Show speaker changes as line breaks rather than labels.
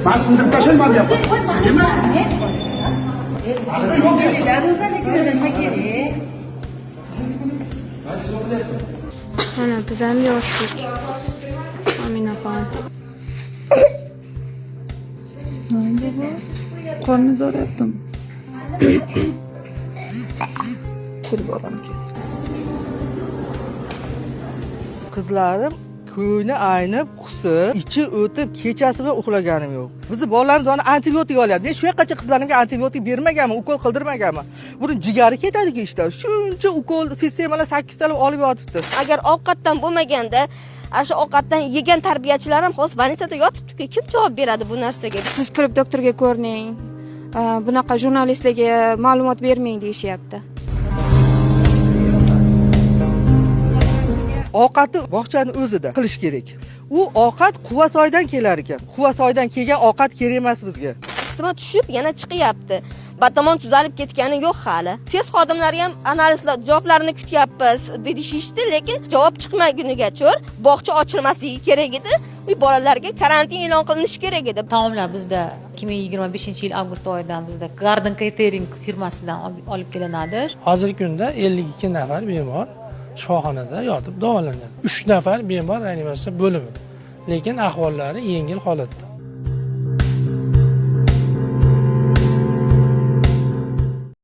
Masum deb tashlama bu yoqqa. Nima?
Mana biz ham yoshdik. Aminaxon.
Nima bu? Qorni zo'rayaptimi? Kelib boraman.
Qizlarim ko'ngli aynib, qusib, ichi o'tib, kechasi bilan uxlaganim yo'q. Bizni bolalarimiz ona antibiotik olyapti. Men shu yoqqacha qizlarimga antibiotik bermaganman, ukol qildirmaganman. Buni jigari ketadi-ku ishdan. Shuncha ukol sistemalar 8 talab olib yotibdi.
Agar ovqatdan bo'lmaganda, shu ovqatdan yegan tarbiyachilar ham hozir больницada yotibdi-ku. Kim javob beradi bu narsaga?
Siz kirib doktorga ko'rning. Bunaqa jurnalistlarga ma'lumot bermang deyishyapti.
Ovqatni bog'chani o'zida qilish kerak. U ovqat Quvasoydan kelar ekan. Quvasoydan kelgan ovqat kerak emas bizga.
Isitma tushib, yana chiqyapti. Batamon tuzalib ketgani yo'q hali. Ses xodimlari ham analizlar javoblarini kutyapmiz deyishdi, lekin javob chiqmagunigacha bog'cha ochilmasligi kerak edi. Uy bolalarga karantin e'lon qilinishi kerak edi.
Taomlar bizda 2025-yil avgust oyidan bizda Garden Catering firmasidan olib kelinadi.
Hozirgi kunda 52 nafar bemor shifoxonada yotib davolanadi. 3 nafar bemor reanimatsiya bo'limi. Lekin ahvollari yengil holatda.